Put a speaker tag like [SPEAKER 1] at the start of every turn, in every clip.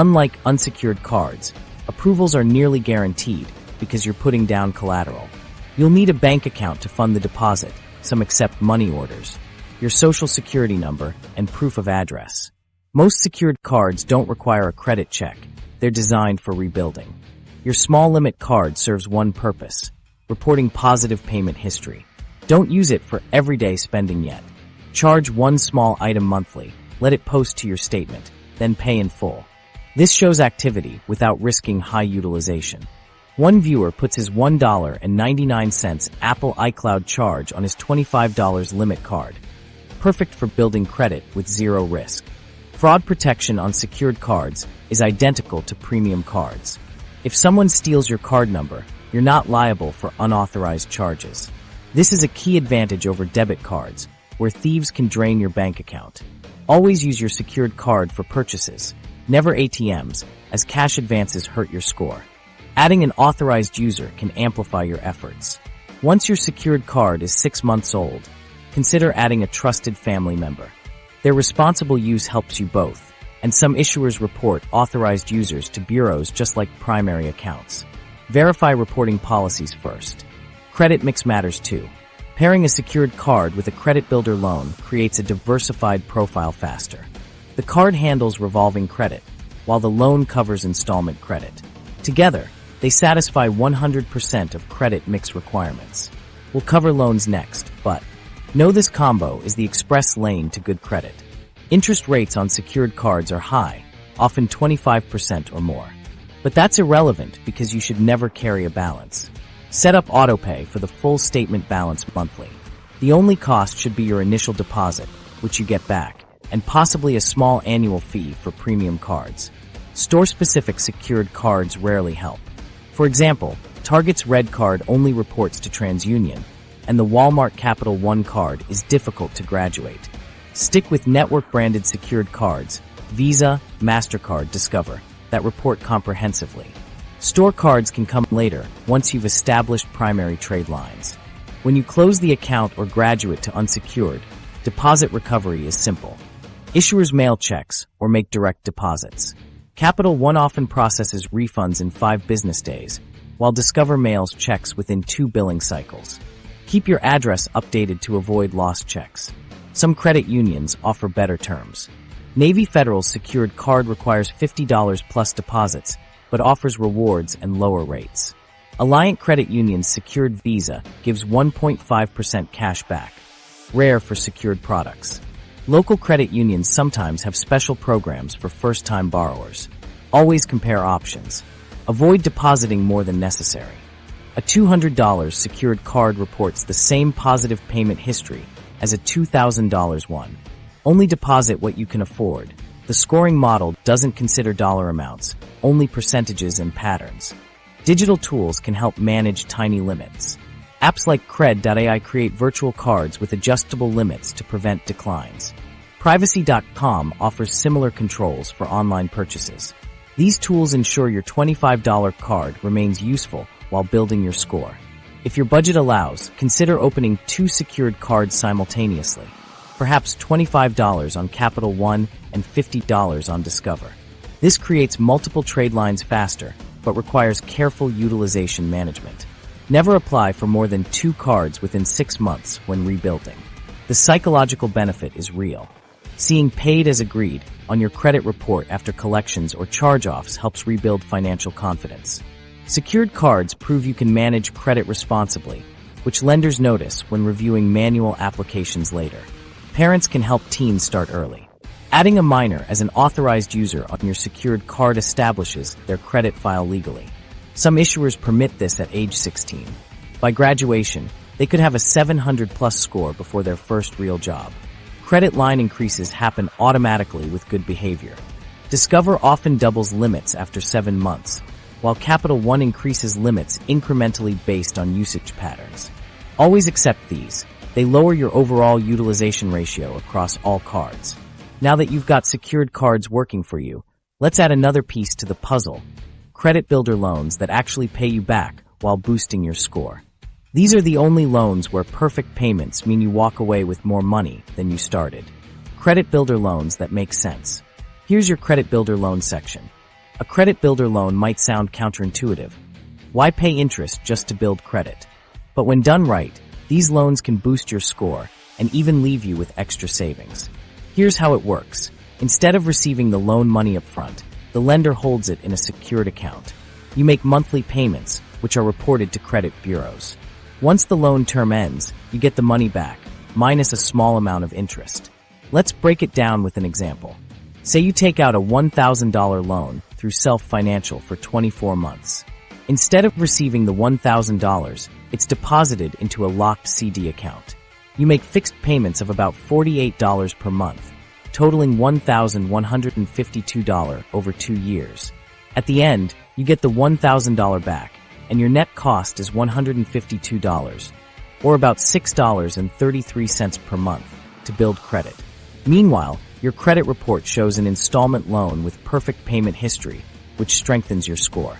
[SPEAKER 1] Unlike unsecured cards, approvals are nearly guaranteed because you're putting down collateral. You'll need a bank account to fund the deposit, some accept money orders, your social security number, and proof of address. Most secured cards don't require a credit check. They're designed for rebuilding. Your small limit card serves one purpose: reporting positive payment history. Don't use it for everyday spending yet. Charge one small item monthly, let it post to your statement, then pay in full. This shows activity without risking high utilization. One viewer puts his $1.99 Apple iCloud charge on his $25 limit card. Perfect for building credit with zero risk. Fraud protection on secured cards is identical to premium cards. If someone steals your card number, you're not liable for unauthorized charges. This is a key advantage over debit cards, where thieves can drain your bank account. Always use your secured card for purchases, never ATMs, as cash advances hurt your score. Adding an authorized user can amplify your efforts. Once your secured card is 6 months old, consider adding a trusted family member. Their responsible use helps you both, and some issuers report authorized users to bureaus just like primary accounts. Verify reporting policies first. Credit mix matters too. Pairing a secured card with a credit builder loan creates a diversified profile faster. The card handles revolving credit, while the loan covers installment credit. Together, they satisfy 100% of credit mix requirements. We'll cover loans next, but know this combo is the express lane to good credit. Interest rates on secured cards are high, often 25% or more. But that's irrelevant because you should never carry a balance. Set up autopay for the full statement balance monthly. The only cost should be your initial deposit, which you get back, and possibly a small annual fee for premium cards. Store-specific secured cards rarely help. For example, Target's Red Card only reports to TransUnion, and the Walmart Capital One card is difficult to graduate. Stick with network-branded secured cards, Visa, MasterCard, Discover, that report comprehensively. Store cards can come later once you've established primary trade lines. When you close the account or graduate to unsecured, deposit recovery is simple. Issuers mail checks or make direct deposits. Capital One often processes refunds in 5 business days, while Discover mails checks within 2 billing cycles. Keep your address updated to avoid lost checks. Some credit unions offer better terms. Navy Federal's secured card requires $50 plus deposits, but offers rewards and lower rates. Alliant Credit Union's secured Visa gives 1.5% cash back, rare for secured products. Local credit unions sometimes have special programs for first-time borrowers. Always compare options. Avoid depositing more than necessary. A $200 secured card reports the same positive payment history as a $2,000 one. Only deposit what you can afford. The scoring model doesn't consider dollar amounts, only percentages and patterns. Digital tools can help manage tiny limits. Apps like Cred.ai create virtual cards with adjustable limits to prevent declines. Privacy.com offers similar controls for online purchases. These tools ensure your $25 card remains useful while building your score. If your budget allows, consider opening 2 secured cards simultaneously. Perhaps $25 on Capital One and $50 on Discover. This creates multiple trade lines faster, but requires careful utilization management. Never apply for more than 2 cards within 6 months when rebuilding. The psychological benefit is real. Seeing paid as agreed on your credit report after collections or charge-offs helps rebuild financial confidence. Secured cards prove you can manage credit responsibly, which lenders notice when reviewing manual applications later. Parents can help teens start early. Adding a minor as an authorized user on your secured card establishes their credit file legally. Some issuers permit this at age 16. By graduation, they could have a 700-plus score before their first real job. Credit line increases happen automatically with good behavior. Discover often doubles limits after 7 months, while Capital One increases limits incrementally based on usage patterns. Always accept these. They lower your overall utilization ratio across all cards. Now that you've got secured cards working for you, let's add another piece to the puzzle: credit builder loans that actually pay you back while boosting your score. These are the only loans where perfect payments mean you walk away with more money than you started. Credit builder loans that make sense. Here's your credit builder loan section. A credit builder loan might sound counterintuitive. Why pay interest just to build credit? But when done right, these loans can boost your score and even leave you with extra savings. Here's how it works. Instead of receiving the loan money up front, the lender holds it in a secured account. You make monthly payments, which are reported to credit bureaus. Once the loan term ends, you get the money back, minus a small amount of interest. Let's break it down with an example. Say you take out a $1,000 loan through Self-Financial for 24 months. Instead of receiving the $1,000, it's deposited into a locked CD account. You make fixed payments of about $48 per month, totaling $1,152 over 2 years. At the end, you get the $1,000 back, and your net cost is $152, or about $6.33 per month, to build credit. Meanwhile, your credit report shows an installment loan with perfect payment history, which strengthens your score.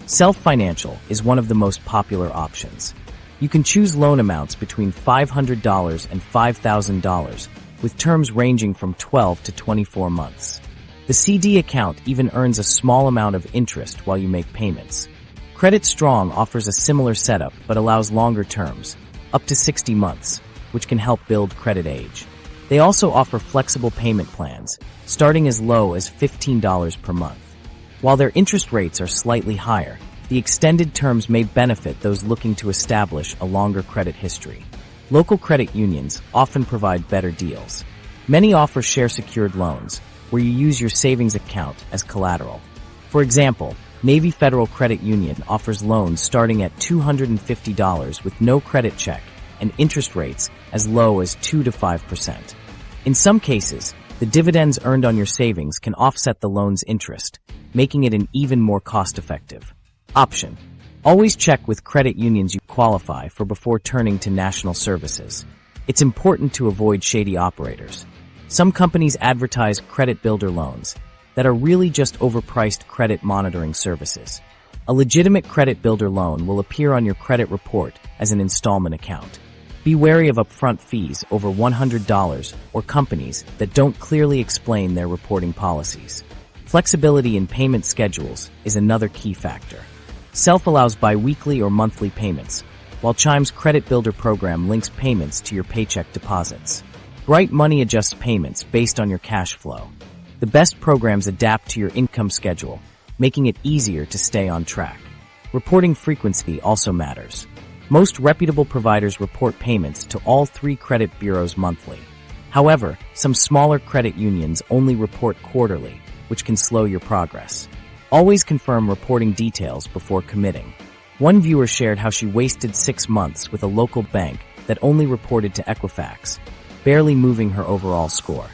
[SPEAKER 1] Self-Financial is one of the most popular options. You can choose loan amounts between $500 and $5,000, with terms ranging from 12 to 24 months. The CD account even earns a small amount of interest while you make payments. Credit Strong offers a similar setup but allows longer terms, up to 60 months, which can help build credit age. They also offer flexible payment plans, starting as low as $15 per month. While their interest rates are slightly higher, the extended terms may benefit those looking to establish a longer credit history. Local credit unions often provide better deals. Many offer share-secured loans, where you use your savings account as collateral. For example, Navy Federal Credit Union offers loans starting at $250 with no credit check and interest rates as low as 2 to 5%. In some cases, the dividends earned on your savings can offset the loan's interest, making it an even more cost-effective option. Always check with credit unions you qualify for before turning to national services. It's important to avoid shady operators. Some companies advertise credit builder loans that are really just overpriced credit monitoring services. A legitimate credit builder loan will appear on your credit report as an installment account. Be wary of upfront fees over $100 or companies that don't clearly explain their reporting policies. Flexibility in payment schedules is another key factor. Self allows bi-weekly or monthly payments, while Chime's Credit Builder program links payments to your paycheck deposits. Bright Money adjusts payments based on your cash flow. The best programs adapt to your income schedule, making it easier to stay on track. Reporting frequency also matters. Most reputable providers report payments to all 3 credit bureaus monthly. However, some smaller credit unions only report quarterly, which can slow your progress. Always confirm reporting details before committing. One viewer shared how she wasted 6 months with a local bank that only reported to Equifax, barely moving her overall score.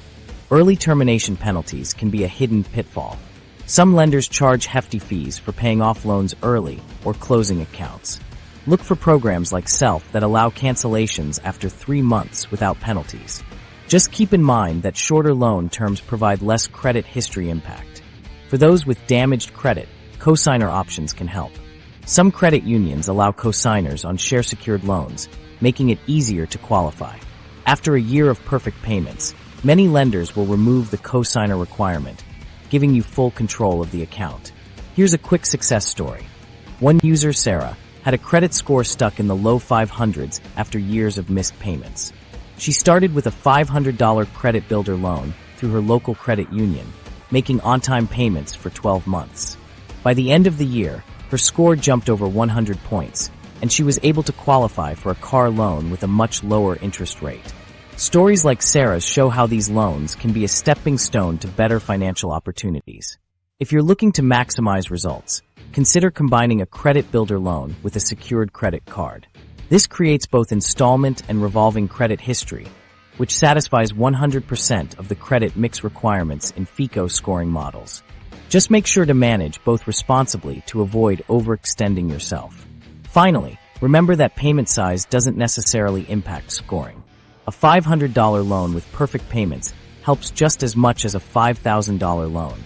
[SPEAKER 1] Early termination penalties can be a hidden pitfall. Some lenders charge hefty fees for paying off loans early or closing accounts. Look for programs like Self that allow cancellations after 3 months without penalties. Just keep in mind that shorter loan terms provide less credit history impact. For those with damaged credit, cosigner options can help. Some credit unions allow cosigners on share-secured loans, making it easier to qualify. After a year of perfect payments, many lenders will remove the cosigner requirement, giving you full control of the account. Here's a quick success story. One user, Sarah, had a credit score stuck in the low 500s after years of missed payments. She started with a $500 credit builder loan through her local credit union, making on-time payments for 12 months. By the end of the year, her score jumped over 100 points, and she was able to qualify for a car loan with a much lower interest rate. Stories like Sarah's show how these loans can be a stepping stone to better financial opportunities. If you're looking to maximize results, consider combining a credit builder loan with a secured credit card. This creates both installment and revolving credit history, which satisfies 100% of the credit mix requirements in FICO scoring models. Just make sure to manage both responsibly to avoid overextending yourself. Finally, remember that payment size doesn't necessarily impact scoring. A $500 loan with perfect payments helps just as much as a $5,000 loan.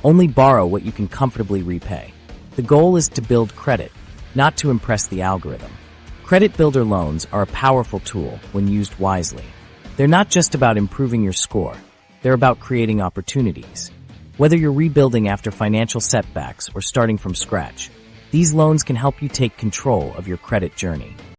[SPEAKER 1] Only borrow what you can comfortably repay. The goal is to build credit, not to impress the algorithm. Credit builder loans are a powerful tool when used wisely. They're not just about improving your score, they're about creating opportunities. Whether you're rebuilding after financial setbacks or starting from scratch, these loans can help you take control of your credit journey.